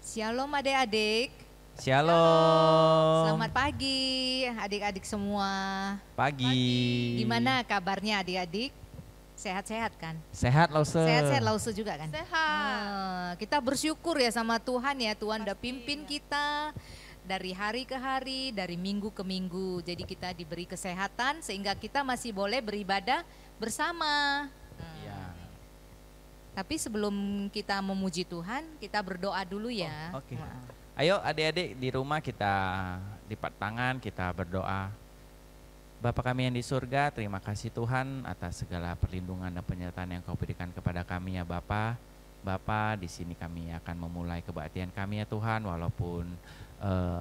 Shalom adik-adik. Shalom. Selamat pagi adik-adik semua. Pagi. Gimana kabarnya adik-adik? Sehat-sehat kan? Sehat Lause. Sehat-sehat Lause juga kan? Sehat. Kita bersyukur ya sama Tuhan ya. Tuhan udah pimpin kita dari hari ke hari, dari minggu ke minggu. Jadi kita diberi kesehatan sehingga kita masih boleh beribadah bersama. Iya. Tapi sebelum kita memuji Tuhan, kita berdoa dulu ya. Oke. Ayo adik-adik di rumah kita lipat tangan, kita berdoa. Bapa kami yang di surga, terima kasih Tuhan atas segala perlindungan dan penyertaan yang Kau berikan kepada kami ya Bapa. Bapa, di sini kami akan memulai kebaktian kami ya Tuhan, walaupun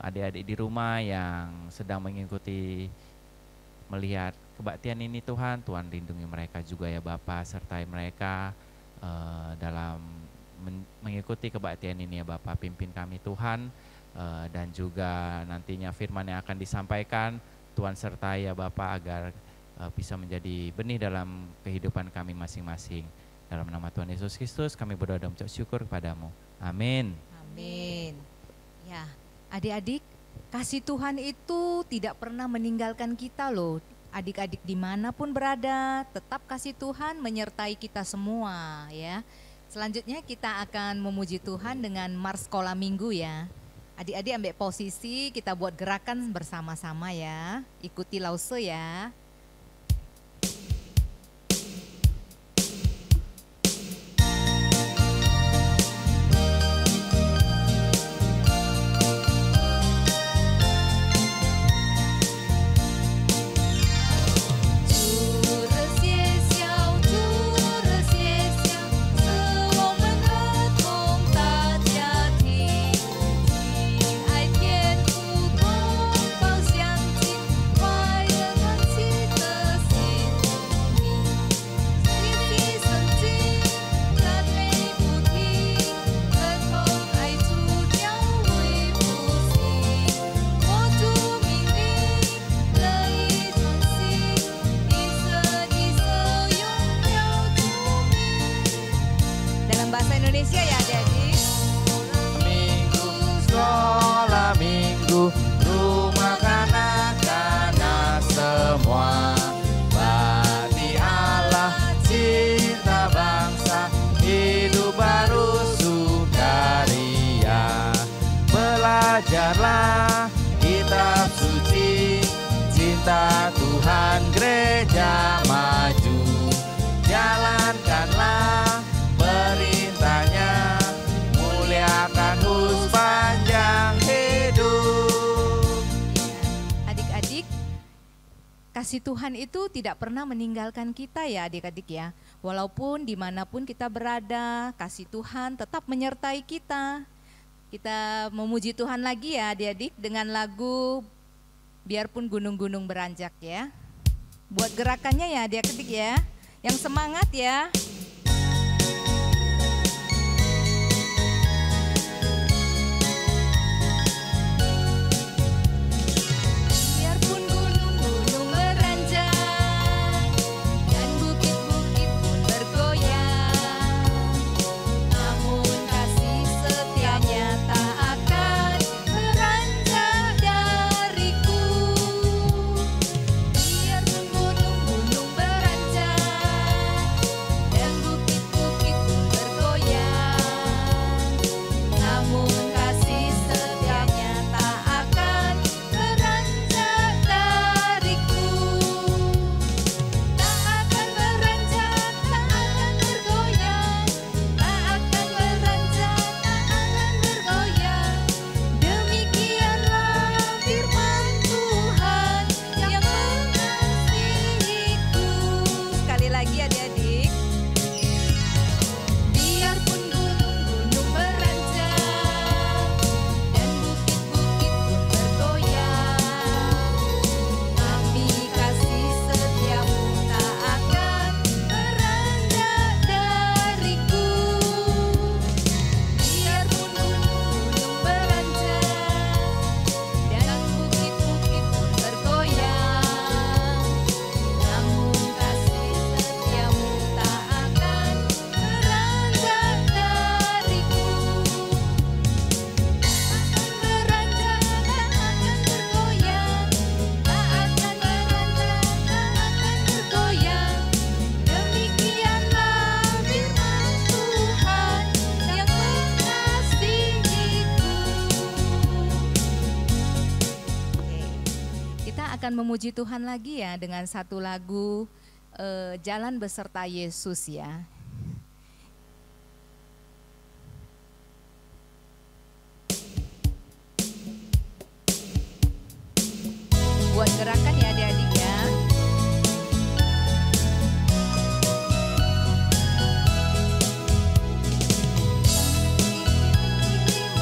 adik-adik di rumah yang sedang mengikuti melihat kebaktian ini Tuhan, Tuhan lindungi mereka juga ya Bapa, sertai mereka dalam mengikuti kebaktian ini ya Bapak. Pimpin kami Tuhan, dan juga nantinya firman yang akan disampaikan Tuhan sertai ya Bapak agar bisa menjadi benih dalam kehidupan kami masing-masing. Dalam nama Tuhan Yesus Kristus kami berdoa dan mengucap syukur kepadamu. Amin. Amin. Ya, adik-adik, kasih Tuhan itu tidak pernah meninggalkan kita loh. Adik-adik dimanapun berada, tetap kasih Tuhan menyertai kita semua ya. Selanjutnya kita akan memuji Tuhan dengan Mars Sekolah Minggu ya. Adik-adik ambil posisi, kita buat gerakan bersama-sama ya. Ikuti Lause ya. Belajarlah kitab suci, cinta Tuhan gereja maju. Jalankanlah perintahnya, muliakan sepanjang hidup. Adik-adik, kasih Tuhan itu tidak pernah meninggalkan kita ya adik-adik ya. Walaupun dimanapun kita berada, kasih Tuhan tetap menyertai kita. Kita memuji Tuhan lagi ya adik-adik dengan lagu Biarpun Gunung-Gunung Beranjak ya. Buat gerakannya ya adik-adik ya, yang semangat ya. Biarpun gunung-gunung beranjak akan memuji Tuhan lagi ya dengan satu lagu Jalan Beserta Yesus ya. Buat gerakan ya adik-adik ya.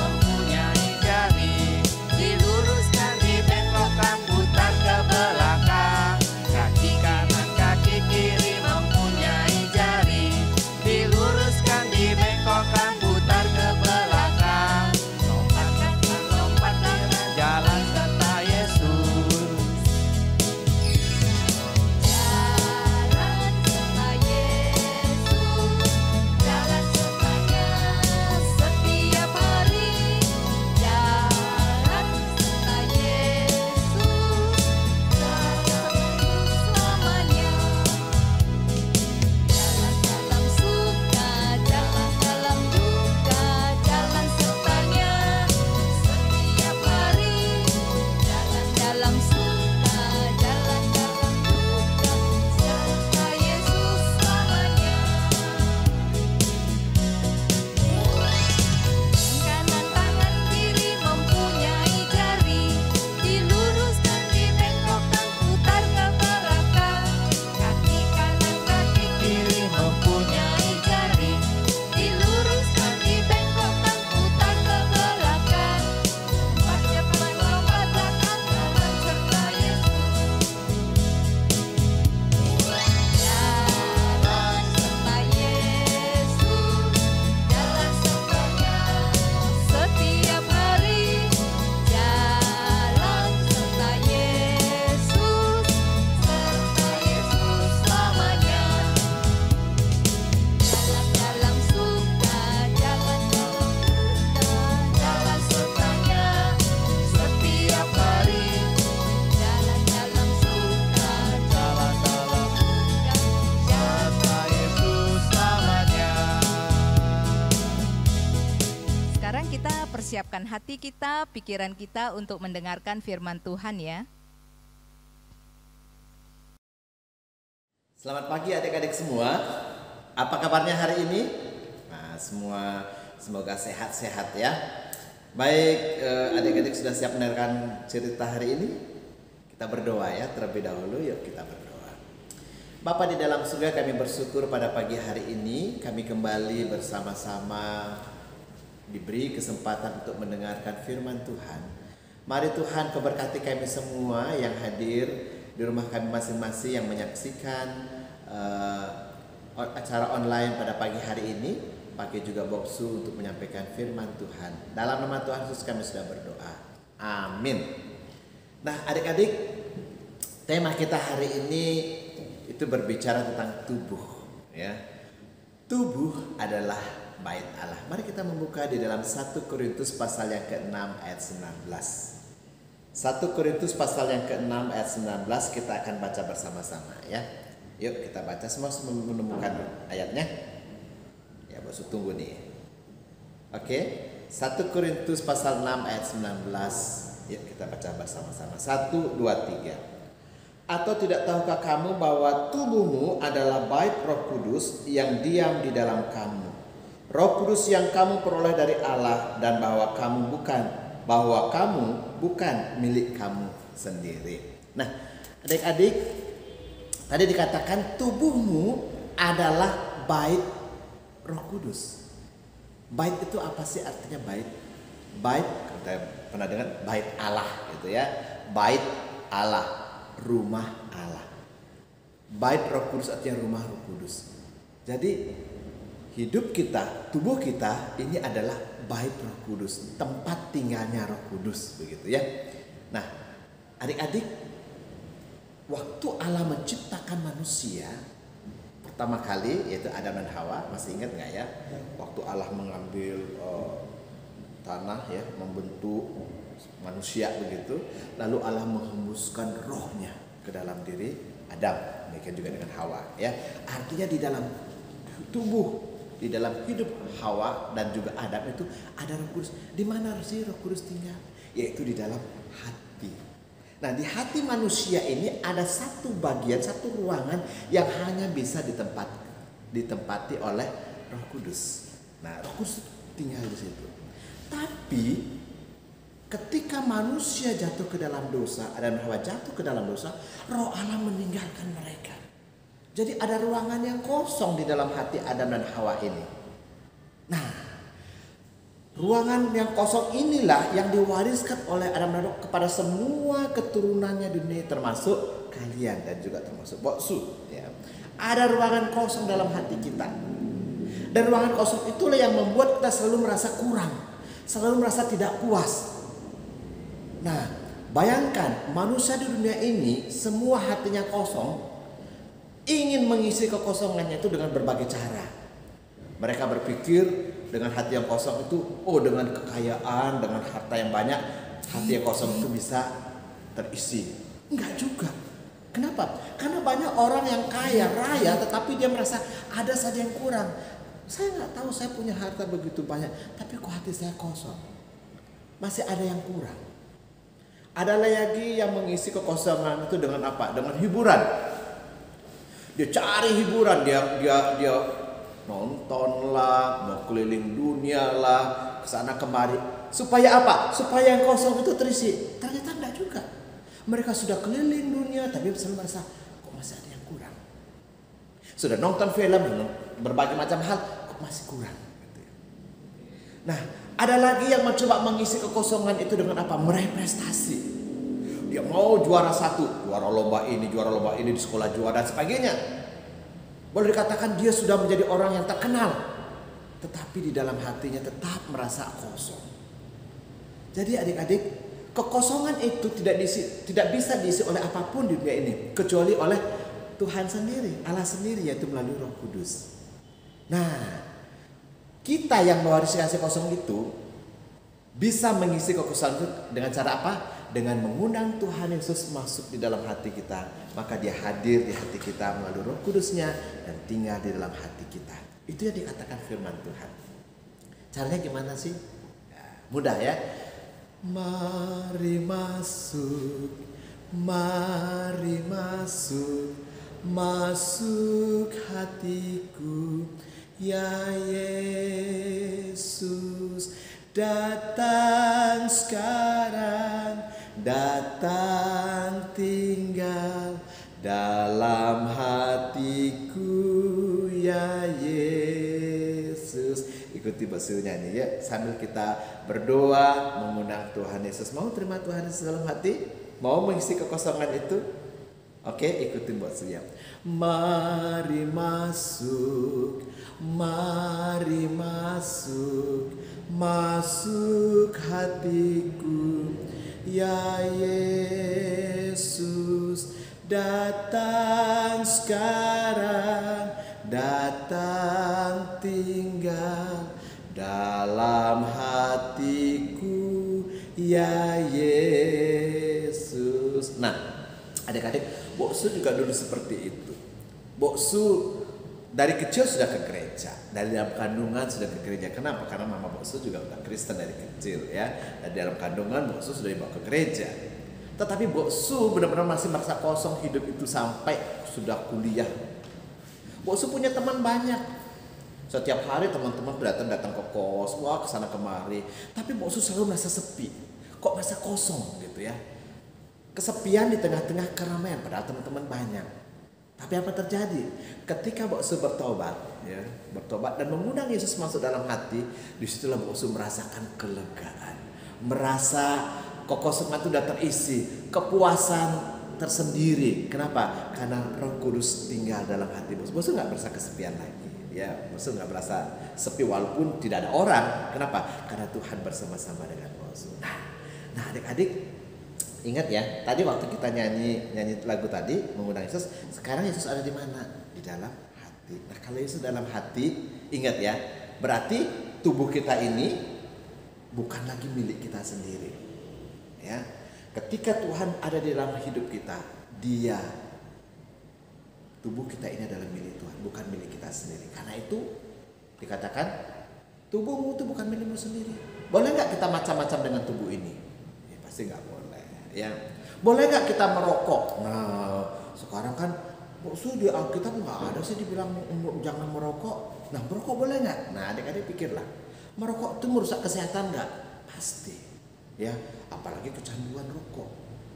Mempunyai jari, diluruskan, dibengkokkan, putar ke belakang. Kaki kanan, kaki kiri mempunyai jari, diluruskan, dibengkokkan, putar ke belakang. Lompat kanan, lompat kanan, jalan serta Yesus. Sekarang kita persiapkan hati kita, pikiran kita untuk mendengarkan firman Tuhan ya. Selamat pagi adik-adik semua. Apa kabarnya hari ini? Nah, semua semoga sehat-sehat ya. Baik, adik-adik sudah siap mendengarkan cerita hari ini? Kita berdoa ya terlebih dahulu. Yuk kita berdoa. Bapa di dalam surga, kami bersyukur pada pagi hari ini kami kembali bersama-sama diberi kesempatan untuk mendengarkan firman Tuhan. Mari Tuhan Kau berkati kami semua yang hadir di rumah kami masing-masing, yang menyaksikan acara online pada pagi hari ini. Pakai juga Boksu untuk menyampaikan firman Tuhan. Dalam nama Tuhan Yesus kami sudah berdoa. Amin. Nah adik-adik, tema kita hari ini itu berbicara tentang tubuh ya. Tubuh adalah bait Allah. Mari kita membuka di dalam 1 Korintus pasal yang ke-6 ayat 19. 1 Korintus pasal yang ke-6 ayat 19 kita akan baca bersama-sama ya. Yuk kita baca, semua menemukan ayatnya. Ya, Bos tunggu nih. Oke, 1 Korintus pasal 6 ayat 19. Yuk kita baca bersama-sama. 1, 2, 3. Atau tidak tahukah kamu bahwa tubuhmu adalah bait Roh Kudus yang diam di dalam kamu, Roh Kudus yang kamu peroleh dari Allah, dan bahwa kamu bukan milik kamu sendiri. Nah, adik-adik, tadi dikatakan tubuhmu adalah bait Roh Kudus. Bait itu apa sih artinya bait? Bait, kita pernah dengar bait Allah gitu ya. Bait Allah, rumah Allah. Bait Roh Kudus artinya rumah Roh Kudus. Jadi hidup kita, tubuh kita ini adalah bait Roh Kudus, tempat tinggalnya Roh Kudus begitu ya. Nah, adik-adik, waktu Allah menciptakan manusia pertama kali, yaitu Adam dan Hawa, masih ingat nggak ya? Waktu Allah mengambil tanah ya, membentuk manusia begitu, lalu Allah menghembuskan rohnya ke dalam diri Adam, demikian juga dengan Hawa ya. Artinya di dalam tubuh, di dalam hidup Hawa dan juga Adam itu ada Roh Kudus. Di mana sih Roh Kudus tinggal? Yaitu di dalam hati. Nah, di hati manusia ini ada satu bagian, satu ruangan yang hanya bisa ditempati oleh Roh Kudus. Nah, Roh Kudus tinggal di situ. Tapi ketika manusia jatuh ke dalam dosa, Adam dan Hawa jatuh ke dalam dosa, Roh Allah meninggalkan mereka. Jadi ada ruangan yang kosong di dalam hati Adam dan Hawa ini. Nah, ruangan yang kosong inilah yang diwariskan oleh Adam dan Hawa kepada semua keturunannya dunia, termasuk kalian dan juga termasuk Boksu. Ya. Ada ruangan kosong dalam hati kita. Dan ruangan kosong itulah yang membuat kita selalu merasa kurang, selalu merasa tidak puas. Nah, bayangkan manusia di dunia ini semua hatinya kosong, ingin mengisi kekosongannya itu dengan berbagai cara. Mereka berpikir dengan hati yang kosong itu, dengan kekayaan, dengan harta yang banyak, hati yang kosong itu bisa terisi. Enggak juga. Kenapa? Karena banyak orang yang kaya raya tetapi dia merasa ada saja yang kurang. Saya nggak tahu, saya punya harta begitu banyak, tapi kok hati saya kosong. Masih ada yang kurang. Ada lagi yang mengisi kekosongan itu dengan apa? Dengan hiburan. Dia cari hiburan, dia nonton lah, mau keliling dunia lah, kesana kemari. Supaya apa? Supaya yang kosong itu terisi. Ternyata enggak juga. Mereka sudah keliling dunia, tapi selalu merasa kok masih ada yang kurang. Sudah nonton film, berbagai macam hal, kok masih kurang. Nah, ada lagi yang mencoba mengisi kekosongan itu dengan apa? Meraih prestasi. Dia mau juara satu, juara lomba ini di sekolah juara dan sebagainya. Boleh dikatakan dia sudah menjadi orang yang terkenal, tetapi di dalam hatinya tetap merasa kosong. Jadi adik-adik, kekosongan itu tidak bisa diisi oleh apapun di dunia ini, kecuali oleh Tuhan sendiri, Allah sendiri, yaitu melalui Roh Kudus. Nah, kita yang mewarisi kasih kosong itu bisa mengisi kekosongan itu dengan cara apa? Dengan mengundang Tuhan Yesus masuk di dalam hati kita, maka dia hadir di hati kita melalui Roh Kudusnya dan tinggal di dalam hati kita. Itu yang dikatakan firman Tuhan. Caranya gimana sih? Ya, mudah ya. Mari masuk, masuk hatiku, ya Yesus, datang sekarang. Datang tinggal dalam hatiku, ya Yesus. Ikuti basuhnya nih ya, sambil kita berdoa mengundang Tuhan Yesus. Mau terima Tuhan Yesus dalam hati? Mau mengisi kekosongan itu? Oke, ikutin basuhnya. Mari masuk, masuk hatiku, ya Yesus, datang sekarang, datang tinggal dalam hatiku, ya Yesus. Nah, adik-adik, Boksu juga dulu seperti itu. Boksu dari kecil sudah ke gereja, dari dalam kandungan sudah ke gereja. Kenapa? Karena mama Boksu juga udah Kristen dari kecil ya. Dari dalam kandungan Boksu sudah dibawa ke gereja. Tetapi Boksu benar-benar masih merasa kosong hidup itu sampai sudah kuliah. Boksu punya teman banyak. Setiap hari teman-teman datang ke kos, wah kesana kemari. Tapi Boksu selalu merasa sepi. Kok merasa kosong gitu ya? Kesepian di tengah-tengah keramaian, padahal teman-teman banyak. Tapi apa terjadi? Ketika Boksu bertobat dan mengundang Yesus masuk dalam hati, disitulah Boksu merasakan kelegaan, merasa kekosongan itu sudah terisi, kepuasan tersendiri. Kenapa? Karena Roh Kudus tinggal dalam hati Boksu. Boksu nggak merasa kesepian lagi. Ya, Boksu nggak merasa sepi walaupun tidak ada orang. Kenapa? Karena Tuhan bersama-sama dengan Boksu. Nah, adik-adik, ingat ya, tadi waktu kita nyanyi lagu tadi mengundang Yesus, sekarang Yesus ada di mana? Di dalam hati. Nah, kalau Yesus dalam hati, ingat ya, berarti tubuh kita ini bukan lagi milik kita sendiri. Ya. Ketika Tuhan ada di dalam hidup kita, tubuh kita ini adalah milik Tuhan, bukan milik kita sendiri. Karena itu dikatakan tubuhmu itu bukan milikmu sendiri. Boleh nggak kita macam-macam dengan tubuh ini? Ya, pasti nggak boleh. Ya, Boleh nggak kita merokok? Nah, sekarang kan di Alkitab nggak ada sih dibilang jangan merokok. Nah, merokok boleh nggak? Nah, adik-adik pikirlah, merokok itu merusak kesehatan nggak? Pasti, ya. Apalagi kecanduan rokok.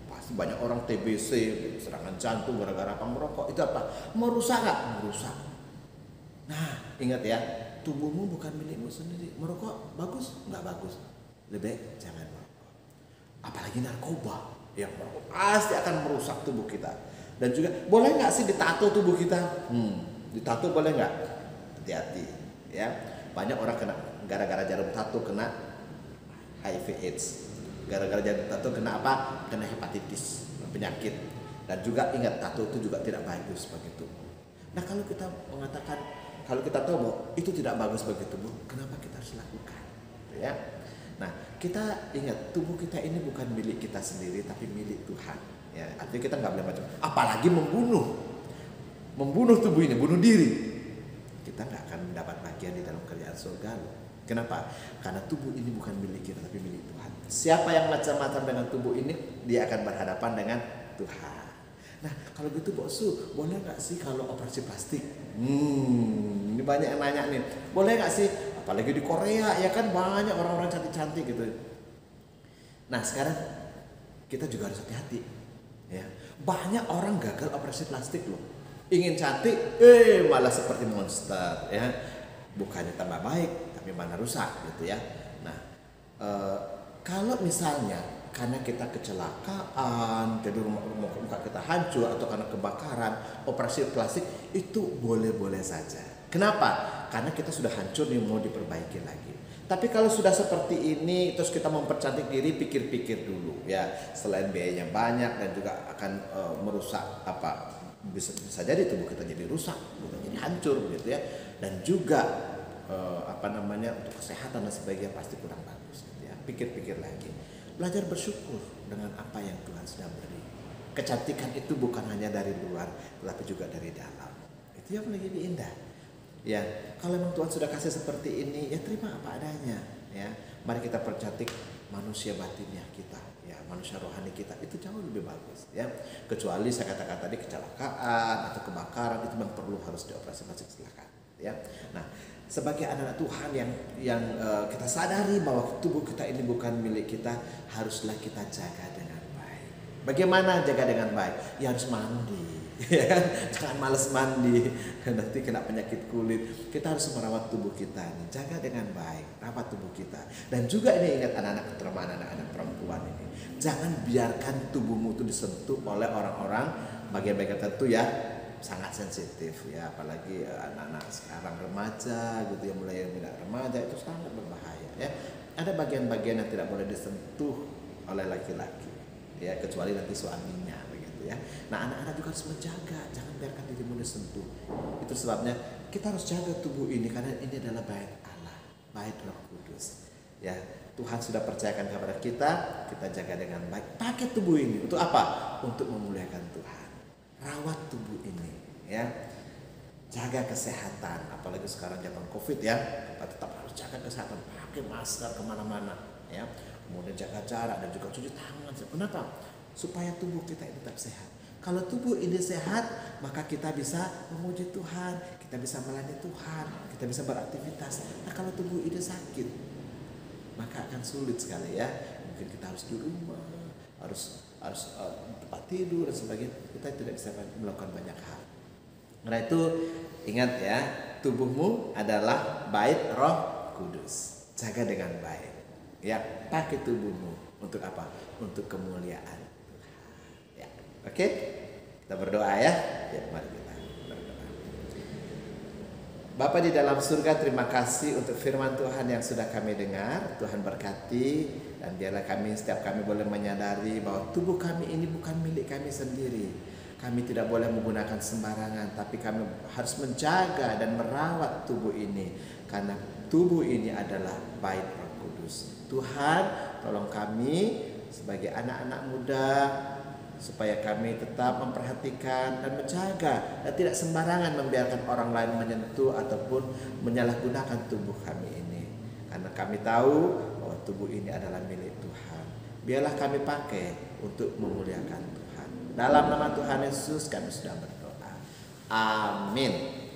Pasti banyak orang TBC, serangan jantung gara-gara apa merokok. Itu apa? Merusak nggak? Merusak. Nah, ingat ya, tubuhmu bukan milikmu sendiri. Merokok bagus? Nggak bagus. Lebih baik jangan merokok. Apalagi narkoba, yang merokok pasti akan merusak tubuh kita. Dan juga boleh nggak sih ditato tubuh kita? Ditato boleh nggak? Hati-hati, ya. Banyak orang kena gara-gara jarum tato kena HIV/AIDS. Gara-gara jarum tato kena apa? Kena hepatitis, penyakit. Dan juga ingat, tato itu juga tidak bagus bagi tubuh. Nah, kalau kita mengatakan, kalau kita tahu bahwa itu tidak bagus bagi tubuh, kenapa kita harus lakukan? Ya. Nah, kita ingat, tubuh kita ini bukan milik kita sendiri, tapi milik Tuhan. Ya, artinya kita nggak boleh macam, apalagi membunuh tubuh ini, bunuh diri. Kita nggak akan mendapat bagian di dalam kerajaan surga. Kenapa? Karena tubuh ini bukan milik kita, tapi milik Tuhan. Siapa yang macam-macam dengan tubuh ini, dia akan berhadapan dengan Tuhan. Nah, kalau gitu Boksu, boleh nggak sih kalau operasi plastik? Ini banyak yang nanya nih, boleh nggak sih? Apalagi di Korea, ya kan banyak orang-orang cantik-cantik gitu. Nah, sekarang kita juga harus hati-hati. Ya, banyak orang gagal operasi plastik loh. Ingin cantik, malah seperti monster, ya. Bukannya tambah baik, tapi malah rusak gitu ya. Nah, kalau misalnya karena kita kecelakaan, jadi muka kita hancur atau karena kebakaran, operasi plastik itu boleh-boleh saja. Kenapa? Karena kita sudah hancur nih, mau diperbaiki lagi. Tapi kalau sudah seperti ini, terus kita mempercantik diri, pikir-pikir dulu ya. Selain biayanya banyak dan juga akan merusak apa, bisa jadi tubuh kita jadi rusak, bukan jadi hancur gitu ya. Dan juga untuk kesehatan dan sebagainya pasti kurang bagus gitu ya. Pikir-pikir lagi. Belajar bersyukur dengan apa yang Tuhan sudah beri. Kecantikan itu bukan hanya dari luar, tetapi juga dari dalam. Itu yang lebih indah. Ya, kalau memang Tuhan sudah kasih seperti ini, ya terima apa adanya. Ya, mari kita percantik manusia batinnya kita, ya manusia rohani kita, itu jauh lebih bagus. Ya, kecuali saya katakan tadi kecelakaan atau kebakaran itu memang perlu harus dioperasi plastik, silakan. Ya, nah sebagai anak Tuhan yang kita sadari bahwa tubuh kita ini bukan milik kita, haruslah kita jaga dengan baik. Bagaimana jaga dengan baik? Ya harus mandi. Ya kan? Jangan males mandi, nanti kena penyakit kulit. Kita harus merawat tubuh kita nih, jaga dengan baik, rawat tubuh kita. Dan juga ini ingat anak-anak, terutama anak-anak perempuan ini, jangan biarkan tubuhmu itu disentuh oleh orang-orang bagian-bagian tertentu ya, sangat sensitif ya, apalagi anak-anak sekarang remaja gitu ya, mulai remaja itu sangat berbahaya ya. Ada bagian-bagian yang tidak boleh disentuh oleh laki-laki ya, kecuali nanti suaminya. Ya. Nah, anak-anak juga harus menjaga, jangan biarkan dirimu disentuh. Itu sebabnya kita harus jaga tubuh ini, karena ini adalah bait Allah, bait Roh Kudus. Ya, Tuhan sudah percayakan kepada kita, kita jaga dengan baik. Pakai tubuh ini untuk apa? Untuk memuliakan Tuhan. Rawat tubuh ini, ya. Jaga kesehatan, apalagi sekarang zaman Covid ya. Kita tetap harus jaga kesehatan, pakai masker kemana-mana, ya. Kemudian jaga jarak dan juga cuci tangan. Kenapa? Supaya tubuh kita ini tetap sehat. Kalau tubuh ini sehat, maka kita bisa memuji Tuhan, kita bisa melayani Tuhan, kita bisa beraktivitas. Nah, kalau tubuh ini sakit, maka akan sulit sekali ya. Mungkin kita harus di rumah, harus tempat tidur dan sebagainya. Kita tidak bisa melakukan banyak hal. Karena itu ingat ya, tubuhmu adalah bait Roh Kudus. Jaga dengan baik. Ya, pakai tubuhmu untuk apa? Untuk kemuliaan. Oke, kita berdoa ya. Ya, mari kita berdoa. Bapa di dalam surga, terima kasih untuk firman Tuhan yang sudah kami dengar. Tuhan berkati, dan biarlah setiap kami boleh menyadari bahwa tubuh kami ini bukan milik kami sendiri. Kami tidak boleh menggunakan sembarangan, tapi kami harus menjaga dan merawat tubuh ini, karena tubuh ini adalah bait Roh Kudus. Tuhan, tolong kami sebagai anak-anak muda, supaya kami tetap memperhatikan dan menjaga dan tidak sembarangan membiarkan orang lain menyentuh ataupun menyalahgunakan tubuh kami ini, karena kami tahu bahwa tubuh ini adalah milik Tuhan. biarlah kami pakai untuk memuliakan Tuhan. Dalam nama Tuhan Yesus kami sudah berdoa. Amin.